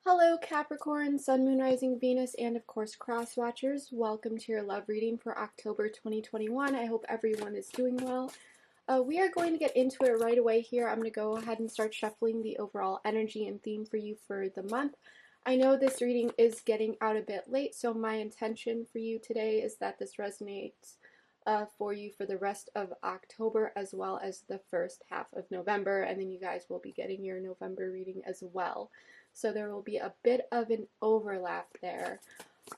Hello Capricorn, Sun, Moon, Rising, Venus, and of course Cross Watchers. Welcome to your love reading for October 2021. I hope everyone is doing well. We are going to get into it right away here. I'm going to go ahead and start shuffling the overall energy and theme for you for the month. I know this reading is getting out a bit late, so my intention for you today is that this resonates for you for the rest of October as well as the first half of November, and then you guys will be getting your November reading as well. So there will be a bit of an overlap there.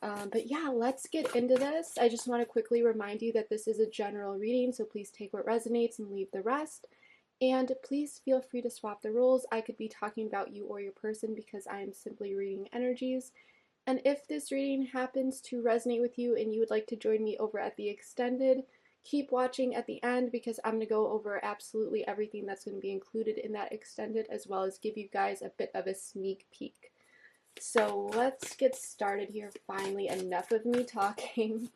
But yeah, let's get into this. I just want to quickly remind you that this is a general reading, so please take what resonates and leave the rest. And please feel free to swap the roles. I could be talking about you or your person because I am simply reading energies. And if this reading happens to resonate with you and you would like to join me over at the extended, keep watching at the end because I'm going to go over absolutely everything that's going to be included in that extended, as well as give you guys a bit of a sneak peek. So let's get started here. Finally, enough of me talking.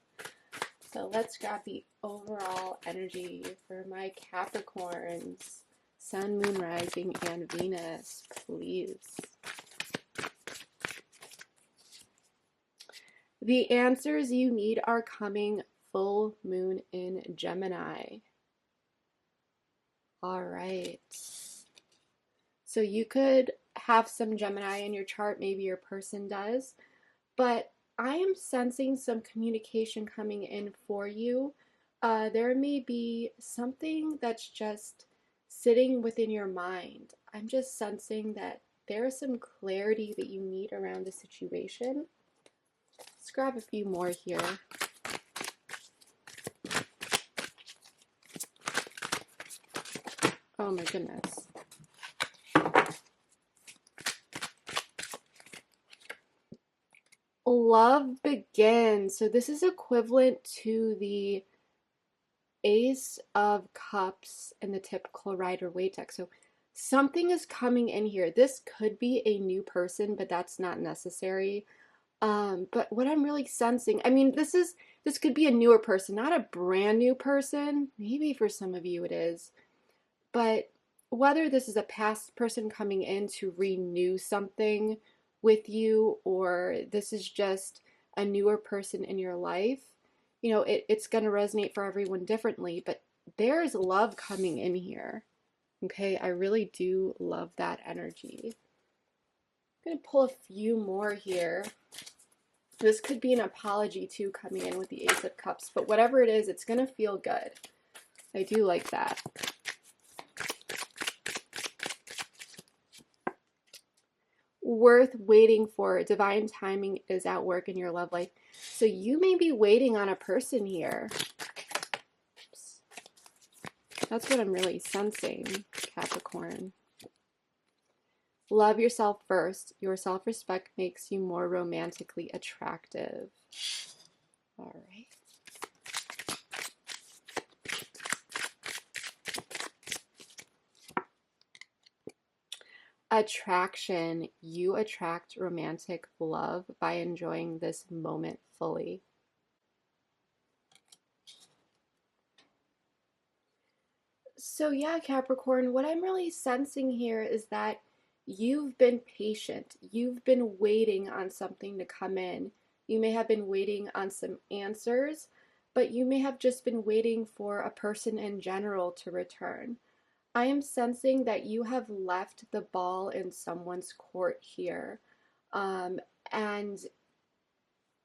So let's grab the overall energy for my Capricorns, Sun, Moon, Rising, and Venus, please. The answers you need are coming. Full moon in Gemini. All right. So you could have some Gemini in your chart, maybe your person does, but I am sensing some communication coming in for you. There may be something that's just sitting within your mind. I'm just sensing that there is some clarity that you need around the situation. Let's grab a few more here. Oh my goodness. Love begins. So this is equivalent to the Ace of Cups and the typical Rider-Waite deck. So something is coming in here. This could be a new person, but that's not necessary. But what I'm really sensing, I mean, this could be a newer person, not a brand new person. Maybe for some of you it is. But whether this is a past person coming in to renew something with you, or this is just a newer person in your life, you know, it's going to resonate for everyone differently, but there's love coming in here. Okay, I really do love that energy. I'm going to pull a few more here. This could be an apology too coming in with the Ace of Cups, but whatever it is, it's going to feel good. I do like that. Worth waiting for. Divine timing is at work in your love life. So you may be waiting on a person here. Oops. That's what I'm really sensing, Capricorn. Love yourself first. Your self-respect makes you more romantically attractive. All right. Attraction. You attract romantic love by enjoying this moment fully. So yeah, Capricorn, what I'm really sensing here is that you've been patient. You've been waiting on something to come in. You may have been waiting on some answers, but you may have just been waiting for a person in general to return. I am sensing that you have left the ball in someone's court here. And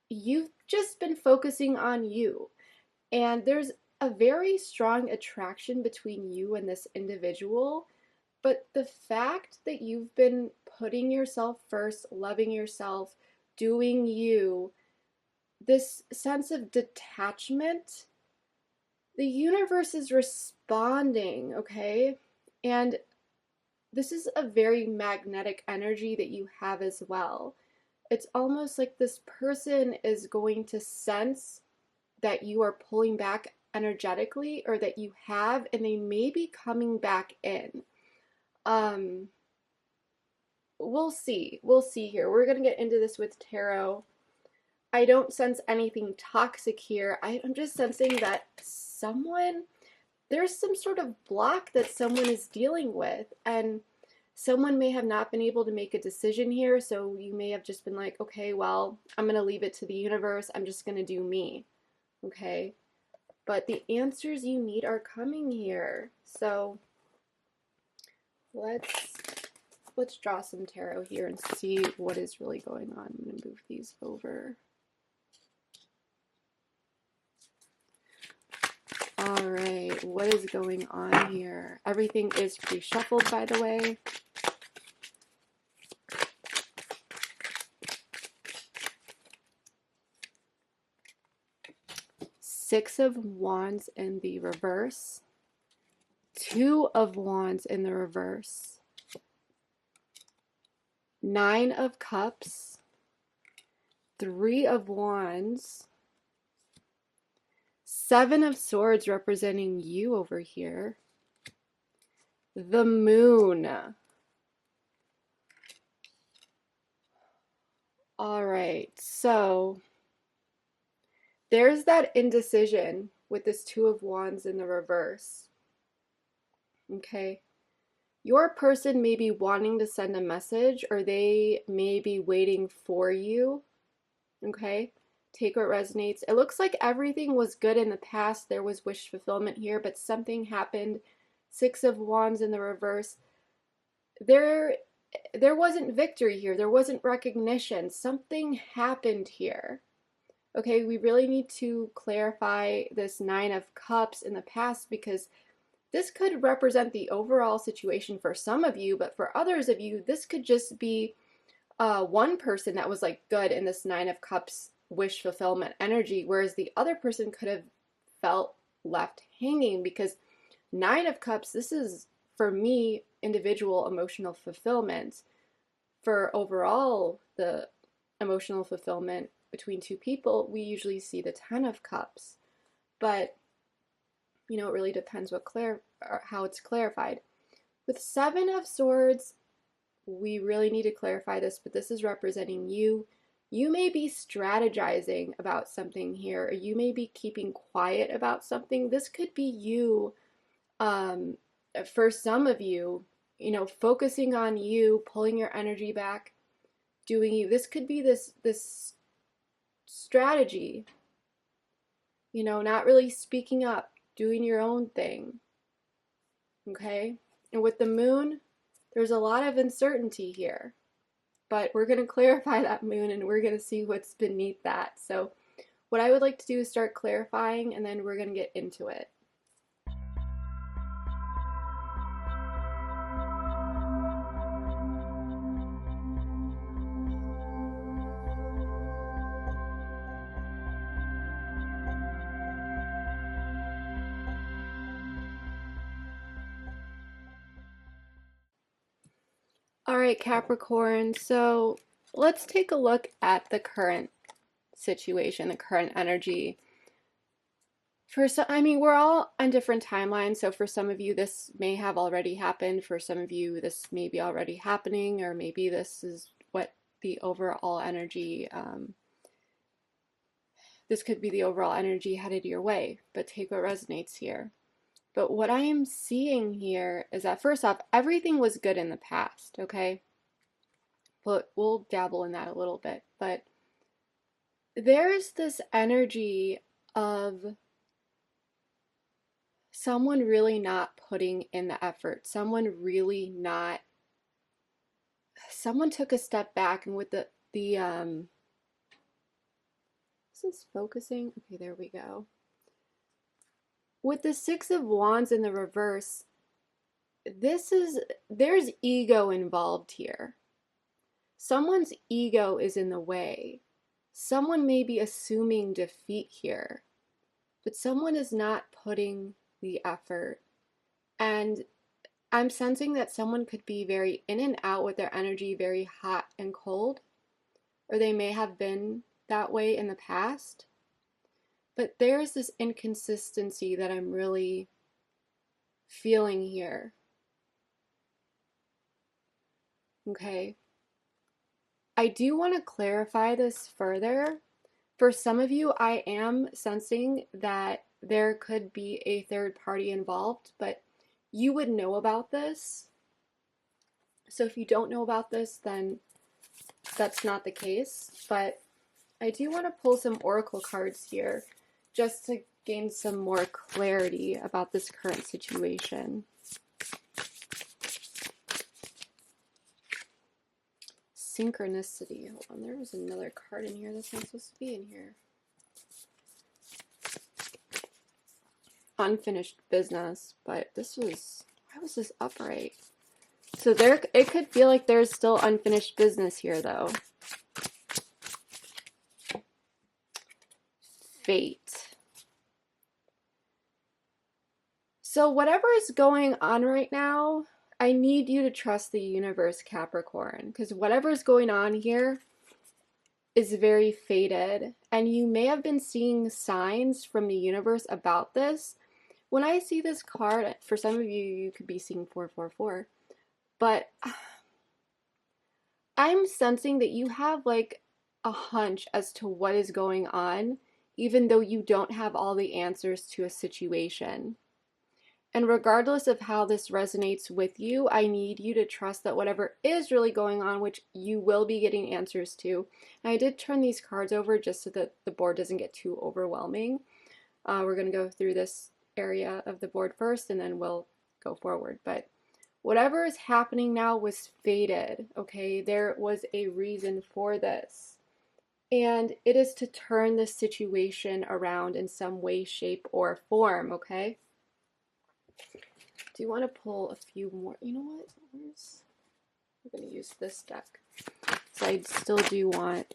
you've just been focusing on you. And there's a very strong attraction between you and this individual. But the fact that you've been putting yourself first, loving yourself, doing you, this sense of detachment, the universe is responding, okay? And this is a very magnetic energy that you have as well. It's almost like this person is going to sense that you are pulling back energetically, or that you have, and they may be coming back in. We'll see. We'll see here. We're going to get into this with tarot. I don't sense anything toxic here. I'm just sensing that there's some sort of block that someone is dealing with, and Someone may have not been able to make a decision here, so you may have just been like, okay, well, I'm going to leave it to the universe. I'm just going to do me, okay? But the answers you need are coming here. So let's draw some tarot here and see what is really going on. I'm going to move these over. All right, what is going on here? Everything is pre-shuffled, by the way. Six of Wands in the reverse. Two of Wands in the reverse. Nine of Cups. Three of Wands. Seven of Swords representing you over here. The Moon. All right, so there's that indecision with this Two of Wands in the reverse. Okay. Your person may be wanting to send a message, or they may be waiting for you. Okay. Take what resonates. It looks like everything was good in the past. There was wish fulfillment here, but something happened. Six of Wands in the reverse. There wasn't victory here. There wasn't recognition. Something happened here. Okay, we really need to clarify this Nine of Cups in the past, because this could represent the overall situation for some of you, but for others of you, this could just be one person that was like good in this Nine of Cups wish fulfillment energy, whereas the other person could have felt left hanging, because Nine of Cups, this is, for me, individual emotional fulfillment. For overall, the emotional fulfillment between two people, we usually see the Ten of Cups. But you know, it really depends how it's clarified. With Seven of Swords, we really need to clarify this, but this is representing you. You may be strategizing about something here, or you may be keeping quiet about something. This could be you, for some of you, you know, focusing on you, pulling your energy back, doing you. This could be this strategy, you know, not really speaking up, doing your own thing, okay? And with the Moon, there's a lot of uncertainty here, but we're going to clarify that Moon, and we're going to see what's beneath that. So what I would like to do is start clarifying, and then we're going to get into it. All right, Capricorn, so let's take a look at the current situation, the current energy. For some, I mean, we're all on different timelines, so for some of you, this may have already happened. For some of you, this may be already happening, or maybe this is what the overall energy, this could be the overall energy headed your way, but take what resonates here. But what I am seeing here is that, first off, everything was good in the past, okay? But we'll dabble in that a little bit. But there's this energy of someone really not putting in the effort, someone took a step back, and with this is focusing, okay, there we go. With the Six of Wands in the reverse, there's ego involved here. Someone's ego is in the way. Someone may be assuming defeat here, but someone is not putting the effort. And I'm sensing that someone could be very in and out with their energy, very hot and cold, or they may have been that way in the past. But there's this inconsistency that I'm really feeling here. Okay. I do want to clarify this further. For some of you, I am sensing that there could be a third party involved, but you would know about this. So if you don't know about this, then that's not the case. But I do want to pull some oracle cards here just to gain some more clarity about this current situation. Synchronicity. Hold on, there was another card in here that's not supposed to be in here. Unfinished business, but this was, why was this upright? So there, it could feel like there's still unfinished business here though. Fate. So whatever is going on right now, I need you to trust the universe, Capricorn, because whatever is going on here is very fated, and you may have been seeing signs from the universe about this. When I see this card, for some of you, you could be seeing 444, but I'm sensing that you have like a hunch as to what is going on, even though you don't have all the answers to a situation. And regardless of how this resonates with you, I need you to trust that whatever is really going on, which you will be getting answers to. And I did turn these cards over just so that the board doesn't get too overwhelming. We're going to go through this area of the board first, and then we'll go forward. But whatever is happening now was fated, okay? There was a reason for this. And it is to turn this situation around in some way, shape, or form, okay? Do you want to pull a few more? You know what? We're going to use this deck. So I still do want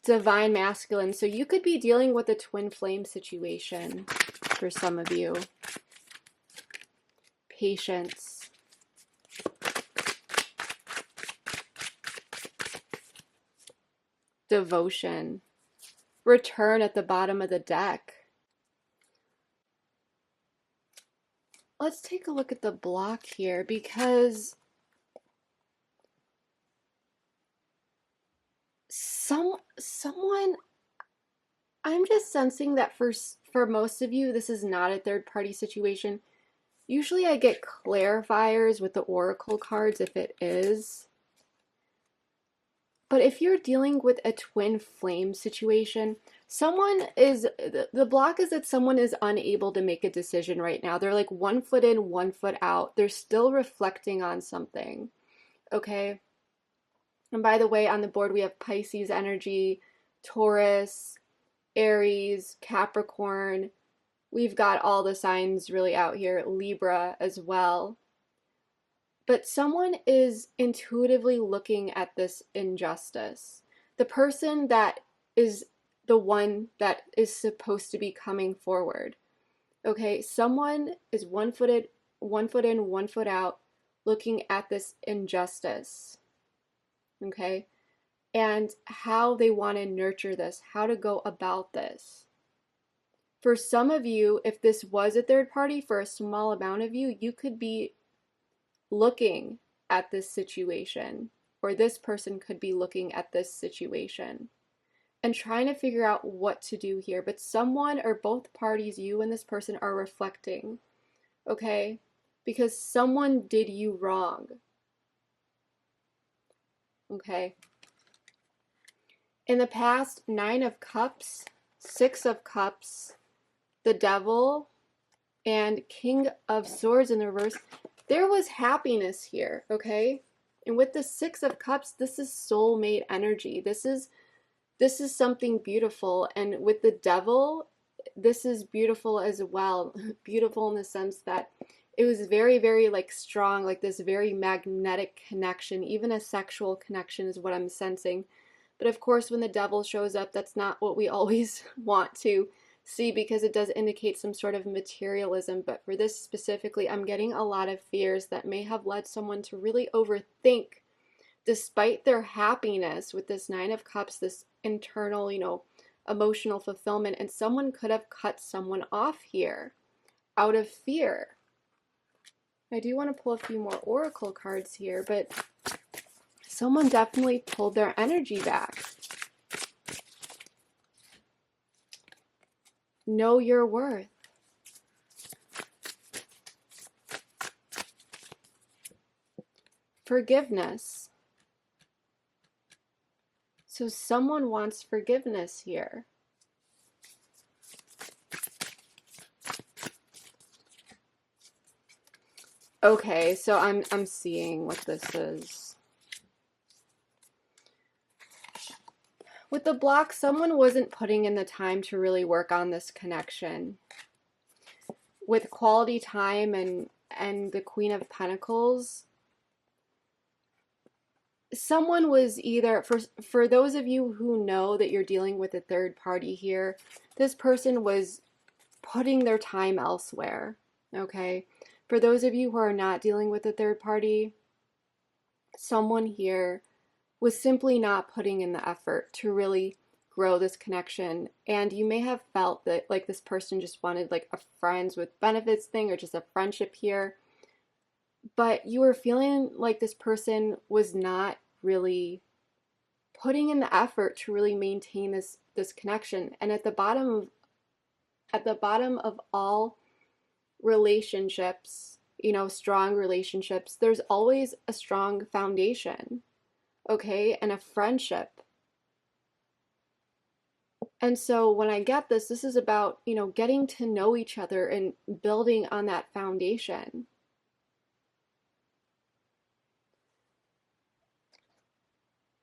Divine Masculine. So you could be dealing with a twin flame situation for some of you. Patience. Devotion. Return at the bottom of the deck. Let's take a look at the block here, because someone, I'm just sensing that for most of you, this is not a third party situation. Usually I get clarifiers with the oracle cards if it is. But if you're dealing with a twin flame situation, the block is that someone is unable to make a decision right now. They're like 1 foot in, 1 foot out. They're still reflecting on something, okay? And by the way, on the board we have Pisces energy, Taurus, Aries, Capricorn. We've got all the signs really out here, Libra as well. But someone is intuitively looking at this injustice. The person that is the one that is supposed to be coming forward. Okay, someone is 1 foot in, 1 foot out, looking at this injustice. Okay, and how they want to nurture this, how to go about this. For some of you, if this was a third party, for a small amount of you, you could be looking at this situation, or this person could be looking at this situation and trying to figure out what to do here. But someone or both parties, you and this person, are reflecting, okay? Because someone did you wrong, okay? In the past, 9 of Cups, 6 of Cups, the Devil, and King of Swords in the reverse, there was happiness here, okay? And with the 6 of Cups, this is soulmate energy. This is something beautiful. And with the Devil, this is beautiful as well. Beautiful in the sense that it was very, very like strong, like this very magnetic connection. Even a sexual connection is what I'm sensing. But of course, when the Devil shows up, that's not what we always want to see, because it does indicate some sort of materialism. But for this specifically, I'm getting a lot of fears that may have led someone to really overthink, despite their happiness with this 9 of Cups, this internal, emotional fulfillment. And someone could have cut someone off here out of fear. I do want to pull a few more oracle cards here, but someone definitely pulled their energy back. Know your worth. Forgiveness. So someone wants forgiveness here. Okay, so I'm seeing what this is. With the block, someone wasn't putting in the time to really work on this connection. With quality time and the Queen of Pentacles, someone was either, for those of you who know that you're dealing with a third party here, this person was putting their time elsewhere, okay? For those of you who are not dealing with a third party, someone here was simply not putting in the effort to really grow this connection. And you may have felt that like this person just wanted like a friends with benefits thing or just a friendship here. But you were feeling like this person was not really putting in the effort to really maintain this connection. And at the bottom of all relationships, you know, strong relationships, there's always a strong foundation, okay, and a friendship. And so when I get this is about, you know, getting to know each other and building on that foundation.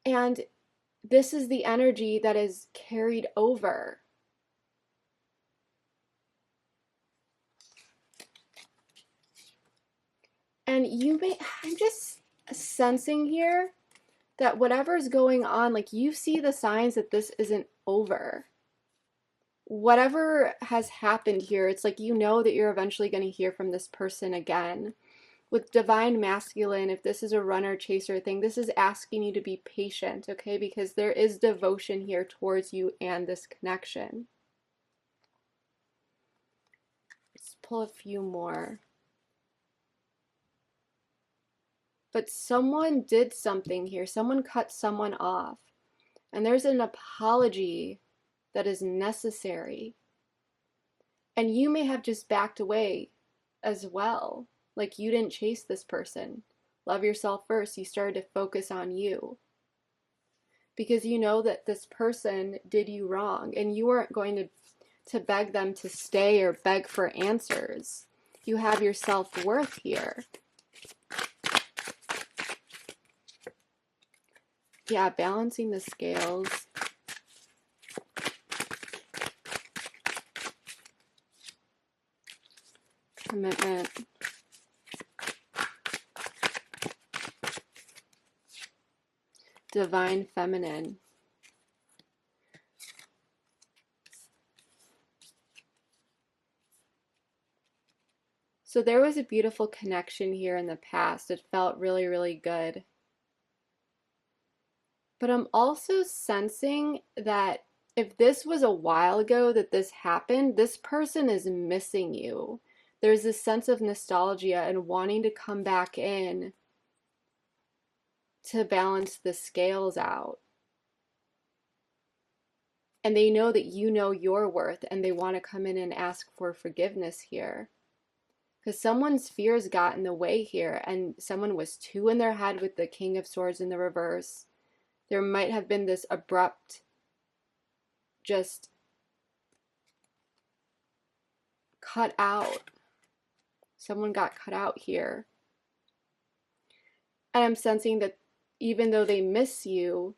And this is the energy that is carried over. And I'm just sensing here that whatever's going on, like you see the signs that this isn't over. Whatever has happened here, it's like you know that you're eventually going to hear from this person again. With divine masculine, if this is a runner chaser thing, this is asking you to be patient, okay? Because there is devotion here towards you and this connection. Let's pull a few more. But someone did something here. Someone cut someone off. And there's an apology that is necessary. And you may have just backed away as well. Like you didn't chase this person. Love yourself first. You started to focus on you. Because you know that this person did you wrong. And you weren't going to beg them to stay or beg for answers. You have your self-worth here. Yeah, balancing the scales. Commitment. Divine feminine. So there was a beautiful connection here in the past. It felt really, really good. But I'm also sensing that if this was a while ago that this happened, this person is missing you. There's this sense of nostalgia and wanting to come back in to balance the scales out. And they know that you know your worth and they want to come in and ask for forgiveness here. Because someone's fears got in the way here and someone was too in their head with the King of Swords in the reverse. There might have been this abrupt, just cut out. Someone got cut out here. And I'm sensing that even though they miss you,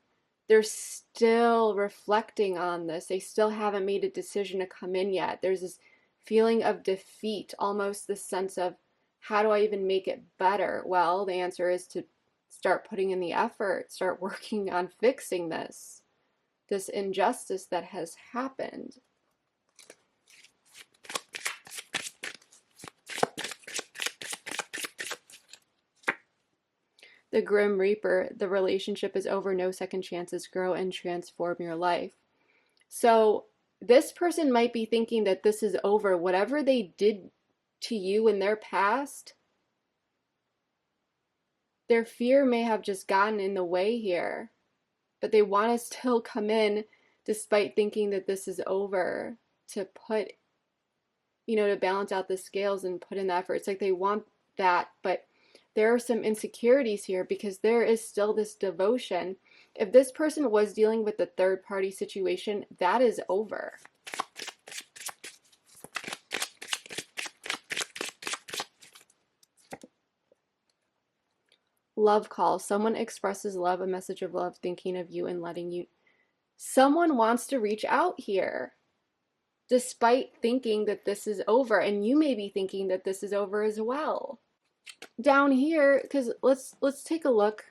they're still reflecting on this. They still haven't made a decision to come in yet. There's this feeling of defeat, almost this sense of, how do I even make it better? Well, the answer is to start putting in the effort, start working on fixing this injustice that has happened. The Grim Reaper, the relationship is over, no second chances, grow and transform your life. So this person might be thinking that this is over. Whatever they did to you in their past, their fear may have just gotten in the way here. But they want to still come in despite thinking that this is over, to put, you know, to balance out the scales and put in the effort. It's like they want that, but there are some insecurities here because there is still this devotion. If this person was dealing with the third party situation, that is over. Love call. Someone expresses love, a message of love, thinking of you and letting you. Someone wants to reach out here, despite thinking that this is over, and you may be thinking that this is over as well. Down here, because let's take a look.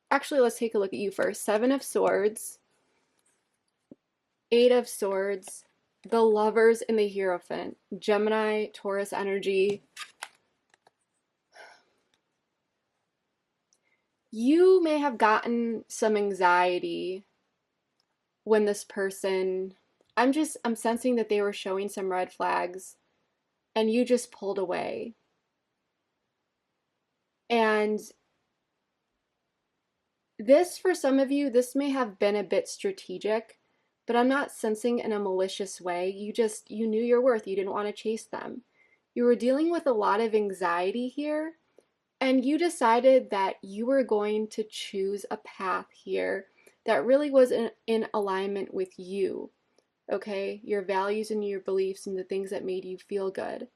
Actually, let's take a look at you first. 7 of Swords, 8 of Swords, the Lovers, and the Hierophant. Gemini, Taurus energy. You may have gotten some anxiety when this person, I'm sensing that they were showing some red flags and you just pulled away. And this, for some of you, this may have been a bit strategic, but I'm not sensing in a malicious way. You knew your worth. You didn't want to chase them. You were dealing with a lot of anxiety here, and you decided that you were going to choose a path here that really was in alignment with you, okay? Your values and your beliefs and the things that made you feel good.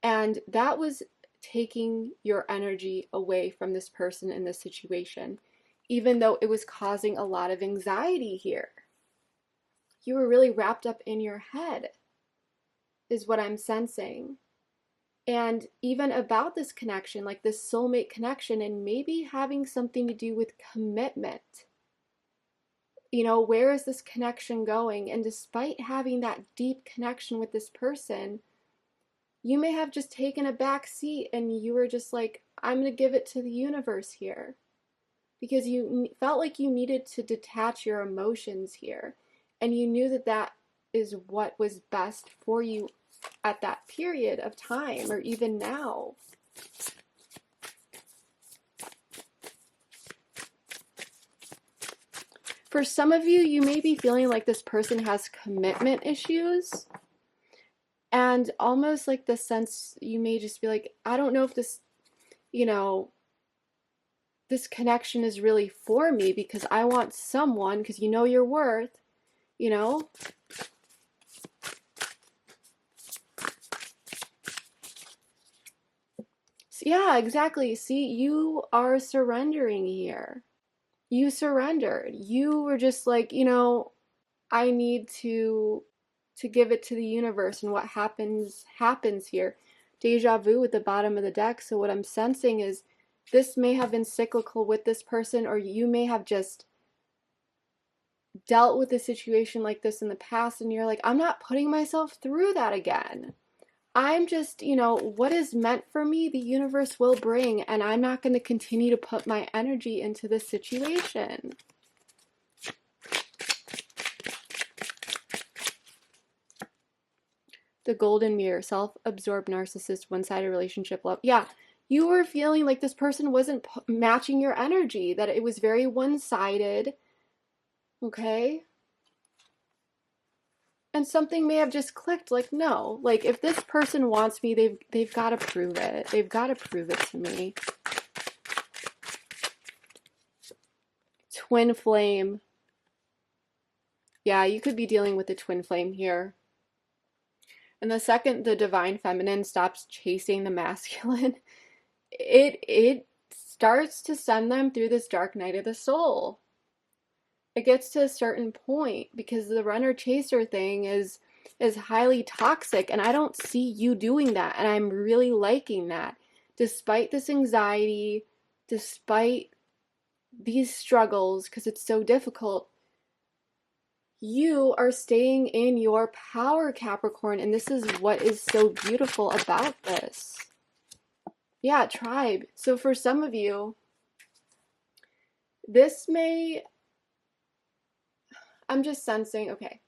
And that was taking your energy away from this person in this situation, even though it was causing a lot of anxiety here. You were really wrapped up in your head, is what I'm sensing. And even about this connection, like this soulmate connection, and maybe having something to do with commitment. You know, where is this connection going? And despite having that deep connection with this person, you may have just taken a back seat and you were just like, I'm going to give it to the universe here. Because you felt like you needed to detach your emotions here. And you knew that that is what was best for you at that period of time, or even now. For some of you, you may be feeling like this person has commitment issues, and almost like the sense you may just be like, I don't know if this, this connection is really for me, because I want someone, because you know your worth, Yeah, exactly. See, you are surrendering here. You surrendered. You were just like, I need to give it to the universe, and what happens here. Deja vu at the bottom of the deck. So what I'm sensing is this may have been cyclical with this person, or you may have just dealt with a situation like this in the past, and you're like, I'm not putting myself through that again. I'm just, what is meant for me, the universe will bring, and I'm not going to continue to put my energy into this situation. The golden mirror, self-absorbed narcissist, one-sided relationship love. Yeah, you were feeling like this person wasn't matching your energy, that it was very one-sided, okay? And something may have just clicked, like, no, like, if this person wants me, they've got to prove it. They've got to prove it to me. Twin flame. Yeah, you could be dealing with a twin flame here. And the second the divine feminine stops chasing the masculine, it starts to send them through this dark night of the soul. It gets to a certain point, because the runner chaser thing is highly toxic, and I don't see you doing that, and I'm really liking that. Despite this anxiety, despite these struggles, because it's so difficult, you are staying in your power, Capricorn, and this is what is so beautiful about this. Yeah, tribe. So for some of you, I'm just sensing, okay,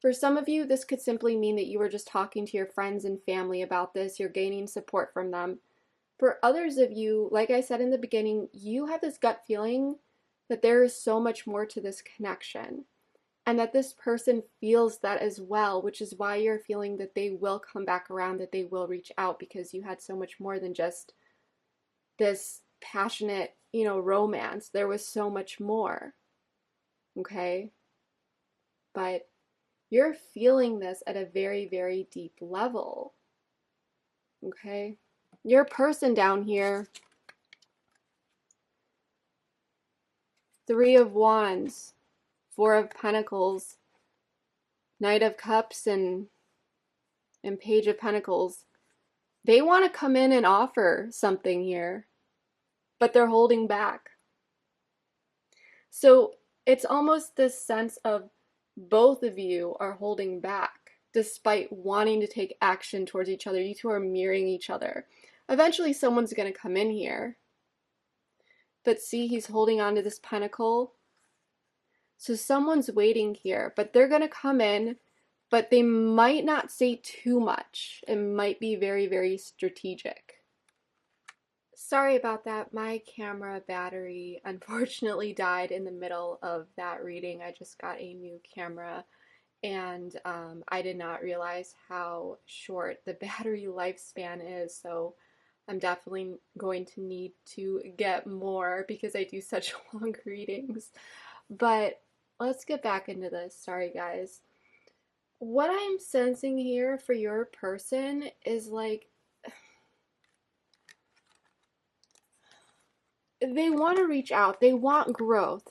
for some of you, this could simply mean that you were just talking to your friends and family about this. You're gaining support from them. For others of you, like I said in the beginning, you have this gut feeling that there is so much more to this connection, and that this person feels that as well, which is why you're feeling that they will come back around, that they will reach out, because you had so much more than just this passionate, romance. There was so much more. Okay? But you're feeling this at a very, very deep level. Okay? Your person down here, Three of Wands, Four of Pentacles, Knight of Cups, and Page of Pentacles. They want to come in and offer something here, but they're holding back. So it's almost this sense of both of you are holding back despite wanting to take action towards each other. You two are mirroring each other. Eventually someone's going to come in here. But see, he's holding on to this pentacle. So someone's waiting here, but they're going to come in, but they might not say too much. It might be very, very strategic. Sorry about that. My camera battery unfortunately died in the middle of that reading. I just got a new camera, and I did not realize how short the battery lifespan is, so I'm definitely going to need to get more because I do such long readings. But let's get back into this. Sorry, guys. What I'm sensing here for your person is like they want to reach out, they want growth,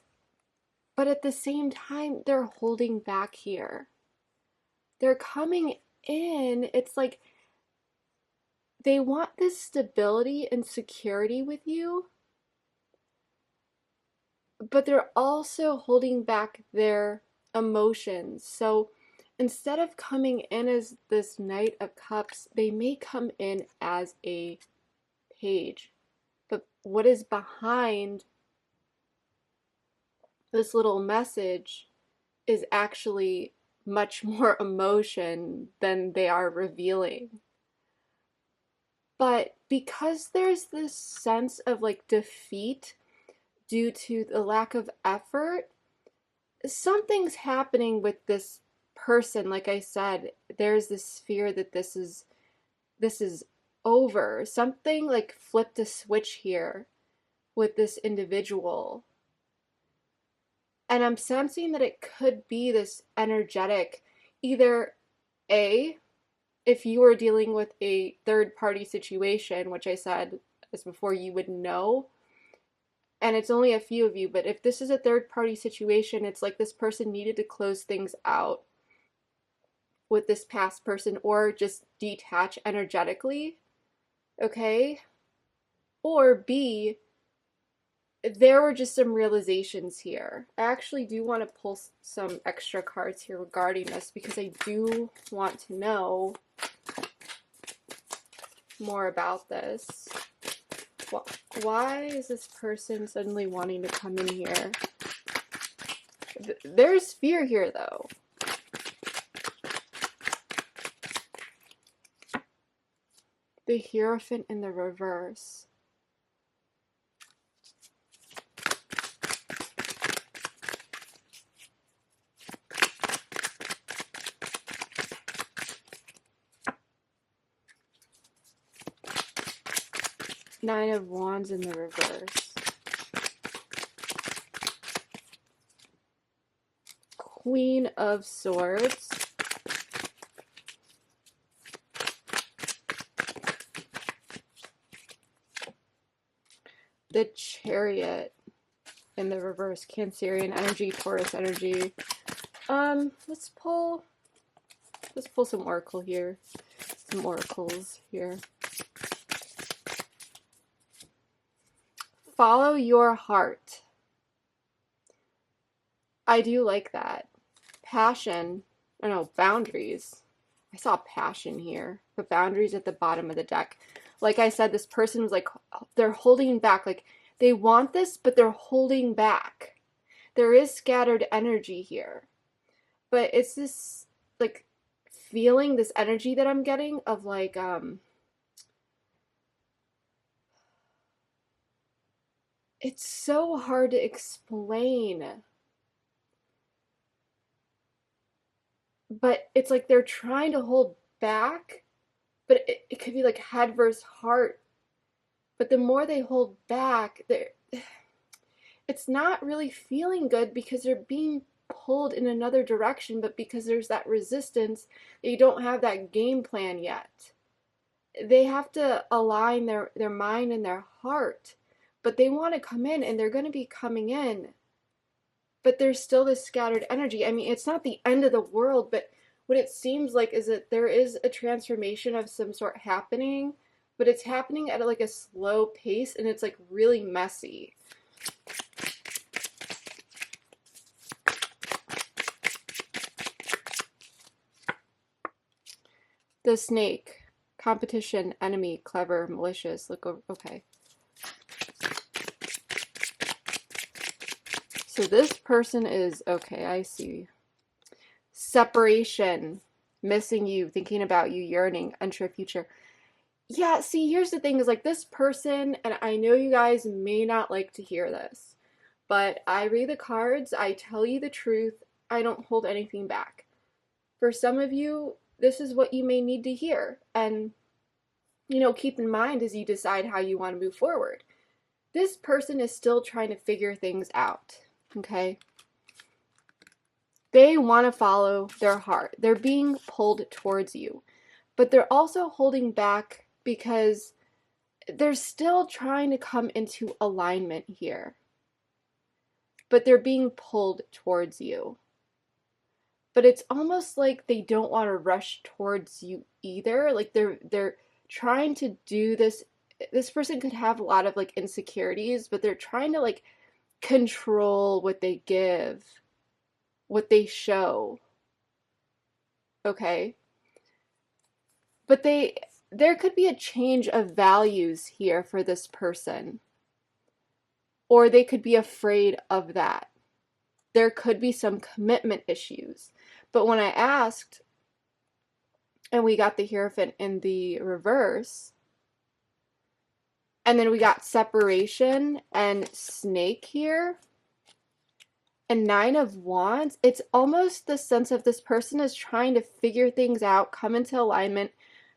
but at the same time, they're holding back here. They're coming in, it's like they want this stability and security with you, but they're also holding back their emotions. So instead of coming in as this Knight of Cups, they may come in as a page. But what is behind this little message is actually much more emotion than they are revealing. But because there's this sense of like defeat due to the lack of effort, something's happening with this person. Like I said, there's this fear that this is over. Something like flipped a switch here with this individual. And I'm sensing that it could be this energetic, either A, if you were dealing with a third party situation, which I said as before, you would know, and it's only a few of you, but if this is a third party situation, it's like this person needed to close things out with this past person or just detach energetically, okay? Or B, there were just some realizations here. I actually do want to pull some extra cards here regarding this because I do want to know more about this. Why is this person suddenly wanting to come in here? There's fear here, though. The Hierophant in the reverse. Nine of Wands in the reverse. Queen of Swords. The Chariot in the reverse. Cancerian energy, Taurus energy. Let's pull some oracle here. Some oracles here. Follow your heart. I do like that. Passion. I don't know, boundaries. I saw passion here, but boundaries at the bottom of the deck. Like I said, this person was like, they're holding back. Like, they want this, but they're holding back. There is scattered energy here. But it's this, like, feeling, this energy that I'm getting of, like, it's so hard to explain. But it's like they're trying to hold back, but it could be like head versus heart. But the more they hold back, it's not really feeling good because they're being pulled in another direction, but because there's that resistance, they don't have that game plan yet. They have to align their mind and their heart, but they want to come in, and they're going to be coming in, but there's still this scattered energy. I mean, it's not the end of the world, but what it seems like is that there is a transformation of some sort happening, but it's happening at like a slow pace, and it's like really messy. The snake. Competition, enemy, clever, malicious. Look over. Okay. So this person is, okay, I see. Separation. Missing you, thinking about you, yearning, unsure future. Yeah, see, here's the thing is like this person, and I know you guys may not like to hear this, but I read the cards, I tell you the truth, I don't hold anything back. For some of you, this is what you may need to hear, and keep in mind as you decide how you want to move forward. This person is still trying to figure things out, okay? They want to follow their heart. They're being pulled towards you, but they're also holding back because they're still trying to come into alignment here, but they're being pulled towards you. But it's almost like they don't want to rush towards you either. Like they're trying to do this. This person could have a lot of like insecurities, but they're trying to like control what they give, what they show. Okay? But there could be a change of values here for this person. Or they could be afraid of that. There could be some commitment issues. But when I asked, and we got the Hierophant in the reverse, and then we got separation and snake here, and 9 of Wands, it's almost the sense of this person is trying to figure things out, come into alignment.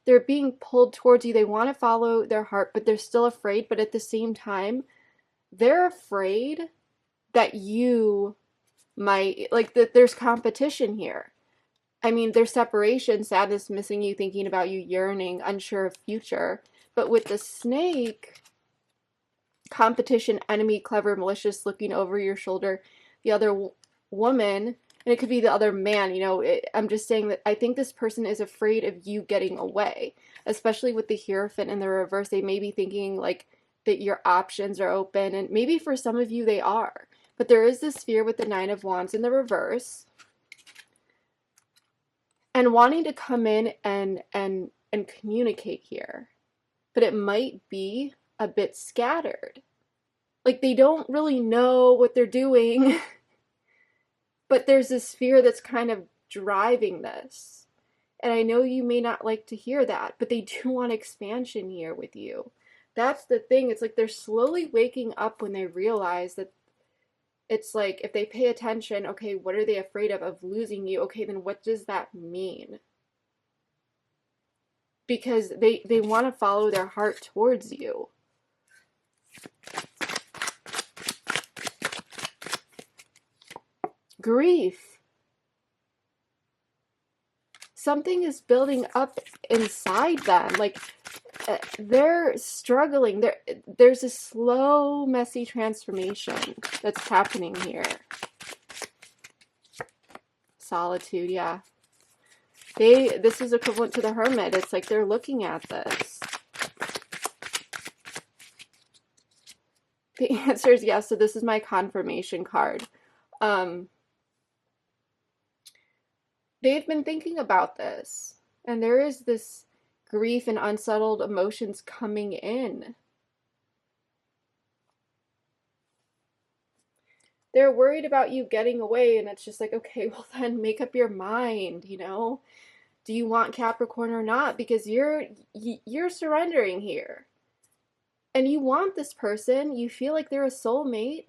They're being pulled towards you. They want to follow their heart, but they're still afraid. But at the same time, they're afraid that you might, like, that there's competition here. I mean, there's separation, sadness, missing you, thinking about you, yearning, unsure of future. But with the snake, competition, enemy, clever, malicious, looking over your shoulder, the other woman, and it could be the other man, I'm just saying that I think this person is afraid of you getting away, especially with the Hierophant in the reverse. They may be thinking like that your options are open, and maybe for some of you they are, but there is this fear with the 9 of Wands in the reverse, and wanting to come in and communicate here, but it might be a bit scattered. Like they don't really know what they're doing, but there's this fear that's kind of driving this. And I know you may not like to hear that, but they do want expansion here with you. That's the thing. It's like they're slowly waking up when they realize that it's like if they pay attention, okay, what are they afraid of losing you? Okay, then what does that mean? Because they want to follow their heart towards you. Grief. Something is building up inside them. Like they're struggling. There's a slow, messy transformation that's happening here. Solitude, yeah. This is equivalent to the Hermit. It's like they're looking at this. The answer is yes. So this is my confirmation card. They've been thinking about this, and there is this grief and unsettled emotions coming in. They're worried about you getting away, and it's just like, okay, well then make up your mind, Do you want Capricorn or not? Because you're surrendering here. And you want this person. You feel like they're a soulmate.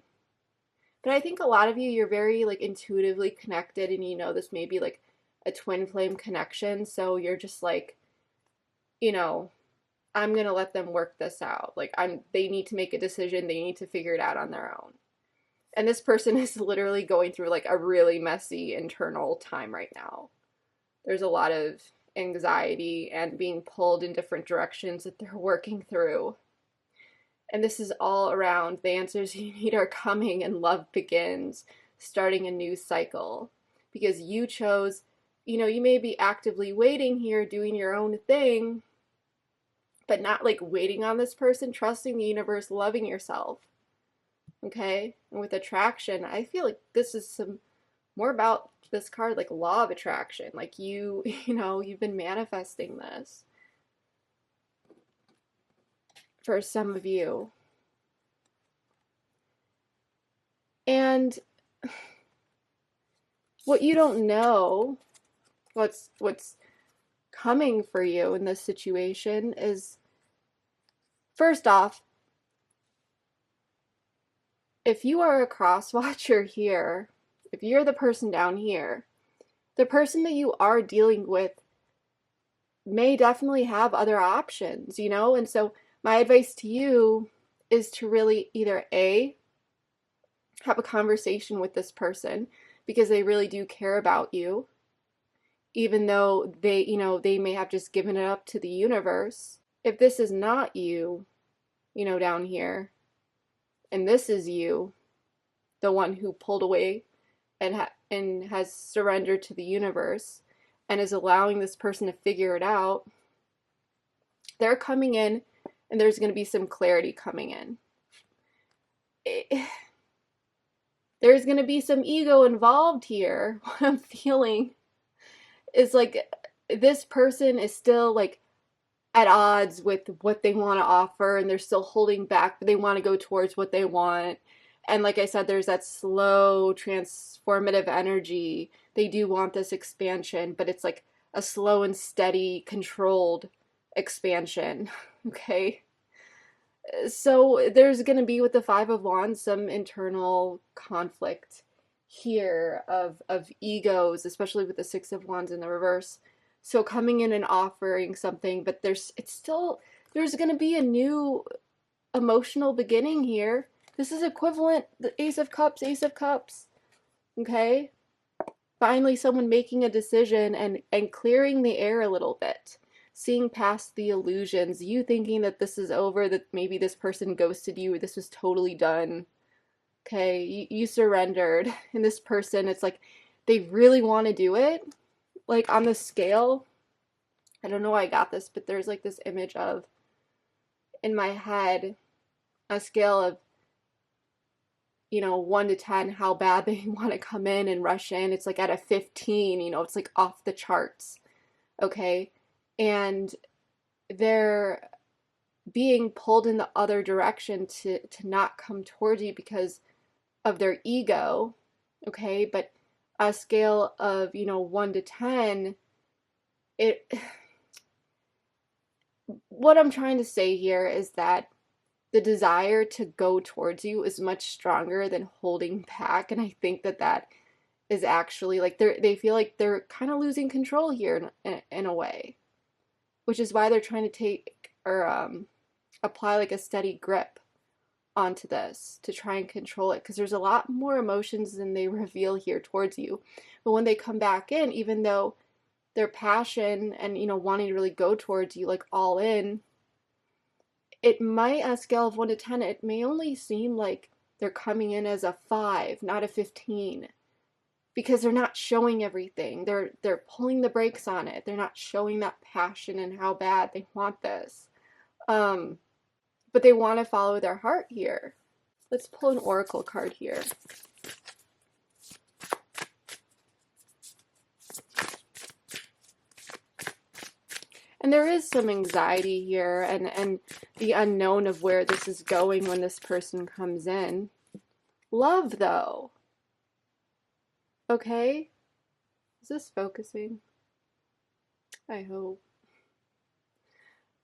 But I think a lot of you're very like intuitively connected, and this may be like a twin flame connection. So you're just like, I'm gonna let them work this out. Like, they need to make a decision, they need to figure it out on their own. And this person is literally going through like a really messy internal time right now. There's a lot of anxiety and being pulled in different directions that they're working through. And this is all around the answers you need are coming and love begins, starting a new cycle. Because you chose, you may be actively waiting here, doing your own thing, but not like waiting on this person, trusting the universe, loving yourself. Okay? And with attraction, I feel like this is some more about this card, like law of attraction. Like you've been manifesting this for some of you. And what you don't know, what's coming for you in this situation is, first off, if you are a cross watcher here, if you're the person down here, the person that you are dealing with may definitely have other options, And so my advice to you is to really either A, have a conversation with this person because they really do care about you, even though they may have just given it up to the universe. If this is not you, down here, and this is you, the one who pulled away and has surrendered to the universe and is allowing this person to figure it out, they're coming in and there's going to be some clarity coming in. There's going to be some ego involved here. What I'm feeling is like this person is still like at odds with what they want to offer, and they're still holding back, but they want to go towards what they want. And like I said, there's that slow transformative energy. They do want this expansion, but it's like a slow and steady, controlled expansion. Okay? So there's going to be, with the Five of Wands, some internal conflict here of egos, especially with the Six of Wands in the reverse. So coming in and offering something, but there's going to be a new emotional beginning here. This is equivalent, the Ace of Cups, okay? Finally, someone making a decision and clearing the air a little bit. Seeing past the illusions, you thinking that this is over, that maybe this person ghosted you, this was totally done. Okay, you surrendered. And this person, it's like they really want to do it. Like on the scale, I don't know why I got this, but there's like this image of, in my head, a scale of 1 to 10, how bad they want to come in and rush in. It's like at a 15, it's like off the charts. Okay? And they're being pulled in the other direction to not come towards you because of their ego. Okay? But a scale of, 1 to 10, what I'm trying to say here is that the desire to go towards you is much stronger than holding back. And I think that is actually like they feel like they're kind of losing control here in a way, which is why they're trying to take or apply like a steady grip onto this to try and control it, because there's a lot more emotions than they reveal here towards you. But when they come back in, even though their passion and wanting to really go towards you like all in, it might, on a scale of 1 to 10, it may only seem like they're coming in as a 5, not a 15, because they're not showing everything. They're pulling the brakes on it. They're not showing that passion and how bad they want this. But they want to follow their heart here. Let's pull an oracle card here. And there is some anxiety here and the unknown of where this is going when this person comes in. Love, though. Okay? Is this focusing? I hope.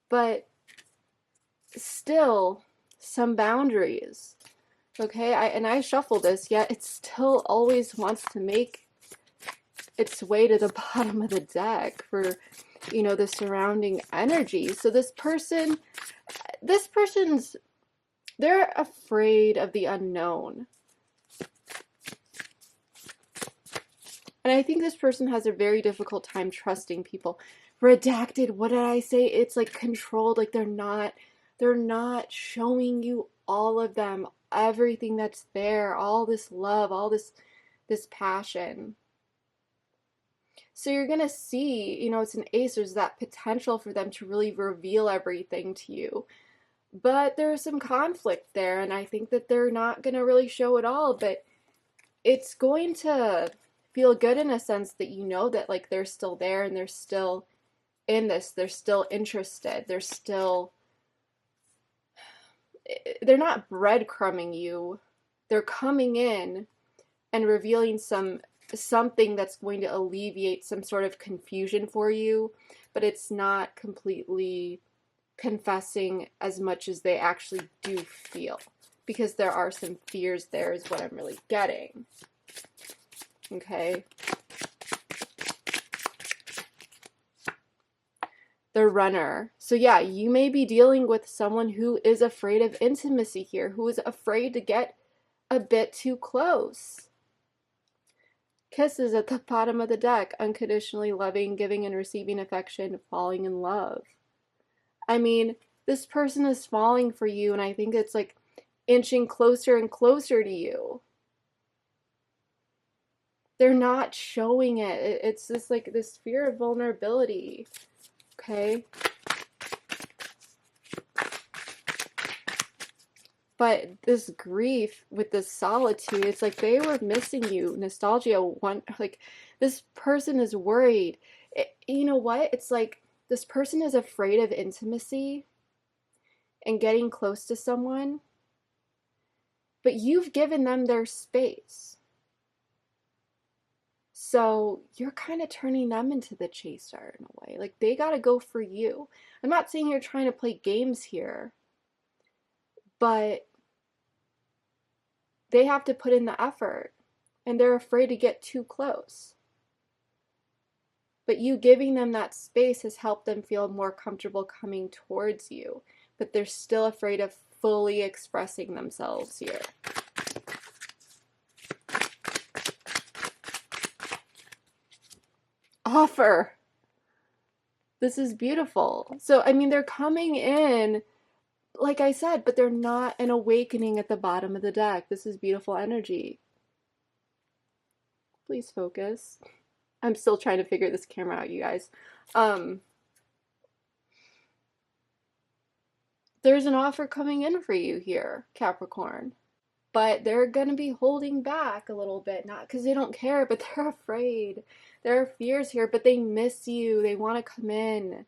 But still, some boundaries. Okay? I shuffle this, yet it still always wants to make its way to the bottom of the deck for you know, the surrounding energy. So this person's, they're afraid of the unknown. And I think this person has a very difficult time trusting people. Redacted, what did I say? It's like controlled, like they're not showing you all of them, everything that's there, all this love, all this passion. So you're going to see, you know, it's an ace, there's that potential for them to really reveal everything to you. But there's some conflict there, and I think that they're not going to really show it all, but it's going to feel good in a sense that you know that like they're still there and they're still in this, they're still interested, they're not breadcrumbing you, they're coming in and revealing something that's going to alleviate some sort of confusion for you, but it's not completely confessing as much as they actually do feel, because there are some fears there is what I'm really getting. Okay. The runner. So yeah, you may be dealing with someone who is afraid of intimacy here, who is afraid to get a bit too close. Kisses at the bottom of the deck, unconditionally loving, giving and receiving affection, falling in love. I mean, this person is falling for you, and I think it's like inching closer and closer to you. They're not showing it. It's just like this fear of vulnerability. Okay? But this grief with this solitude, it's like they were missing you. Nostalgia, like this person is worried. You know what? It's like this person is afraid of intimacy and getting close to someone, but you've given them their space. So you're kind of turning them into the chaser in a way. Like they got to go for you. I'm not saying you're trying to play games here, but they have to put in the effort, and they're afraid to get too close. But you giving them that space has helped them feel more comfortable coming towards you, but they're still afraid of fully expressing themselves here. Offer. This is beautiful. So, I mean, they're coming in, like I said, but they're not an awakening at the bottom of the deck. This is beautiful energy. Please focus. I'm still trying to figure this camera out, you guys. There's an offer coming in for you here, Capricorn. But they're going to be holding back a little bit, not because they don't care, but they're afraid. There are fears here, but they miss you. They want to come in.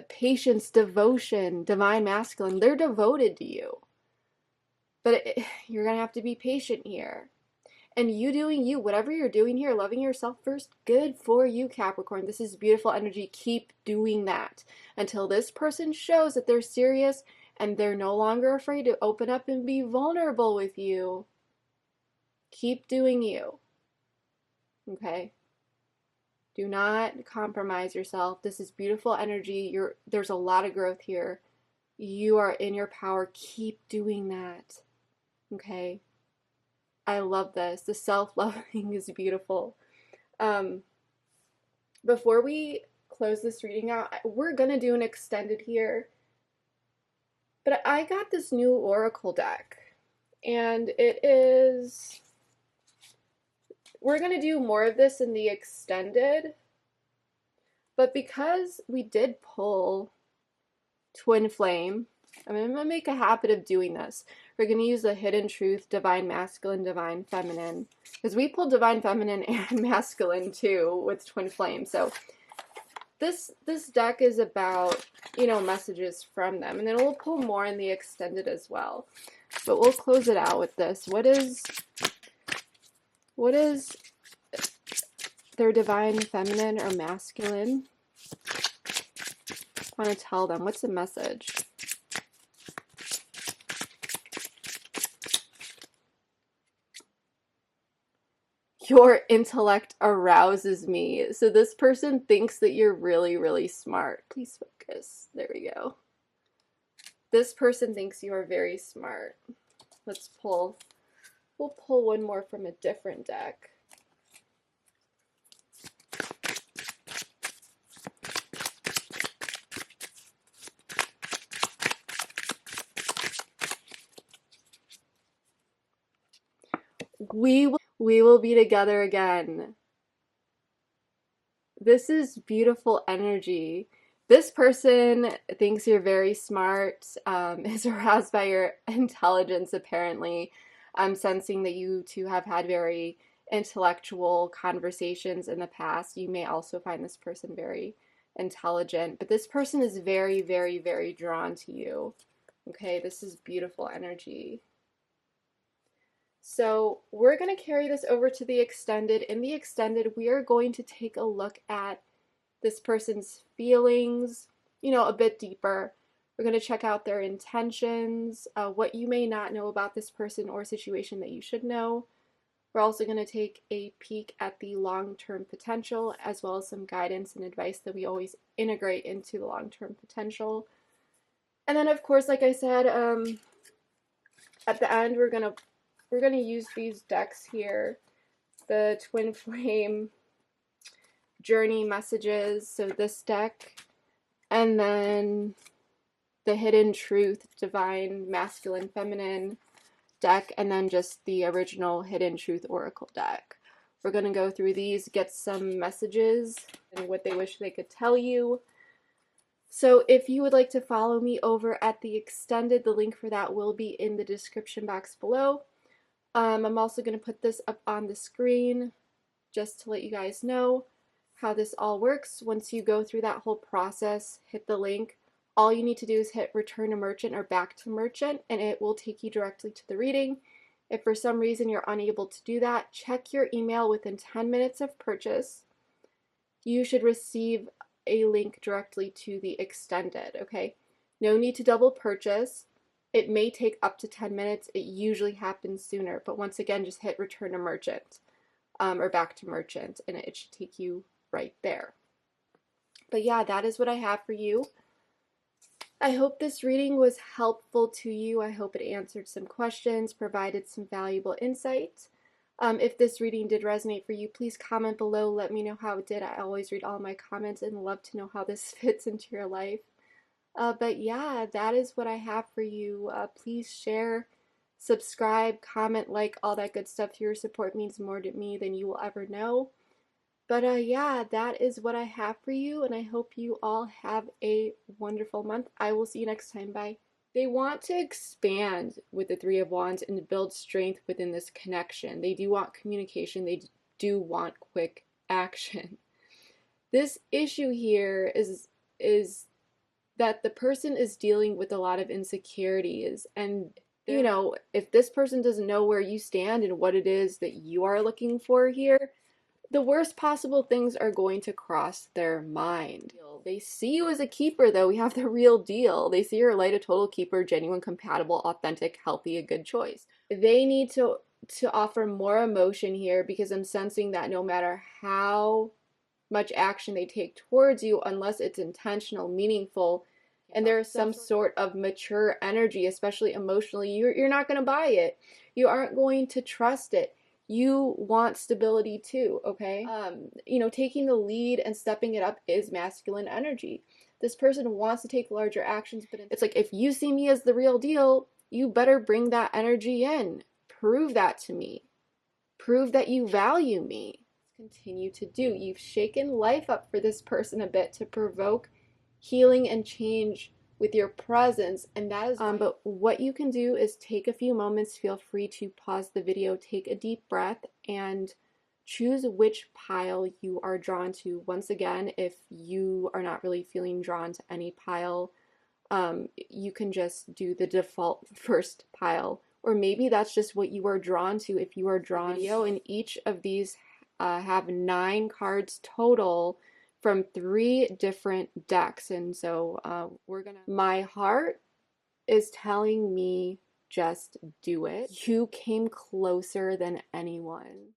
Patience, devotion, divine masculine, they're devoted to you. But you're going to have to be patient here. And you doing you, whatever you're doing here, loving yourself first, good for you, Capricorn. This is beautiful energy. Keep doing that until this person shows that they're serious and they're no longer afraid to open up and be vulnerable with you. Keep doing you. Okay? Do not compromise yourself. This is beautiful energy. There's a lot of growth here. You are in your power. Keep doing that. Okay? I love this. The self-loving is beautiful. Before we close this reading out, we're going to do an extended here. But I got this new Oracle deck. And it is... We're going to do more of this in the extended. But because we did pull Twin Flame, I'm going to make a habit of doing this. We're going to use the Hidden Truth, Divine Masculine, Divine Feminine. Because we pulled Divine Feminine and Masculine too with Twin Flame. So this deck is about, you know, messages from them. And then we'll pull more in the extended as well. But we'll close it out with this. What is their Divine Feminine or Masculine? I want to tell them. What's the message? Your intellect arouses me. So this person thinks that you're really, really smart. Please focus. There we go. This person thinks you are very smart. Let's pull. We'll pull one more from a different deck. We will be together again. This is beautiful energy. This person thinks you're very smart, is aroused by your intelligence, apparently. I'm sensing that you two have had very intellectual conversations in the past. You may also find this person very intelligent, but this person is very, very, very drawn to you. Okay, this is beautiful energy. So we're going to carry this over to the extended. In the extended, we are going to take a look at this person's feelings, you know, a bit deeper. We're going to check out their intentions, what you may not know about this person or situation that you should know. We're also going to take a peek at the long-term potential, as well as some guidance and advice that we always integrate into the long-term potential. And then, of course, like I said, at the end, we're gonna use these decks here, the Twin Flame Journey Messages, so this deck, and then the Hidden Truth Divine Masculine Feminine deck, and then just the original Hidden Truth Oracle deck. We're gonna go through these, get some messages and what they wish they could tell you. So if you would like to follow me over at the extended, the link for that will be in the description box below. I'm also going to put this up on the screen just to let you guys know how this all works. Once you go through that whole process, hit the link. All you need to do is hit return to merchant or back to merchant, and it will take you directly to the reading. If for some reason you're unable to do that, check your email within 10 minutes of purchase. You should receive a link directly to the extended, okay? No need to double purchase. It may take up to 10 minutes. It usually happens sooner, but once again, just hit return to merchant or back to merchant, and it should take you right there. But yeah, that is what I have for you. I hope this reading was helpful to you. I hope it answered some questions, provided some valuable insight. If this reading did resonate for you, please comment below. Let me know how it did. I always read all my comments and love to know how this fits into your life. But yeah, that is what I have for you. Please share, subscribe, comment, like, all that good stuff. Your support means more to me than you will ever know. But yeah, that is what I have for you, and I hope you all have a wonderful month. I will see you next time. Bye. They want to expand with the Three of Wands and build strength within this connection. They do want communication. They do want quick action. This issue here is that the person is dealing with a lot of insecurities, and you know, if this person doesn't know where you stand and what it is that you are looking for here, the worst possible things are going to cross their mind. They see you as a keeper, though. We have the real deal. They see you're a light, a total keeper, genuine, compatible, authentic, healthy, a good choice. They need to offer more emotion here, because I'm sensing that no matter how much action they take towards you, unless it's intentional, meaningful, and there's some sort of mature energy, especially emotionally, you're not going to buy it. You aren't going to trust it. You want stability too, okay? You know, taking the lead and stepping it up is masculine energy. This person wants to take larger actions, but it's like, if you see me as the real deal, you better bring that energy in. Prove that to me. Prove that you value me. Continue to do. You've shaken life up for this person a bit to provoke healing and change with your presence, and that is but what you can do is take a few moments. Feel free to pause the video, take a deep breath, and choose which pile you are drawn to. Once again, if you are not really feeling drawn to any pile, you can just do the default first pile, or maybe that's just what you are drawn to. If you are drawn to video, and each of these have 9 cards total from 3 different decks, and so my heart is telling me just do it. You came closer than anyone.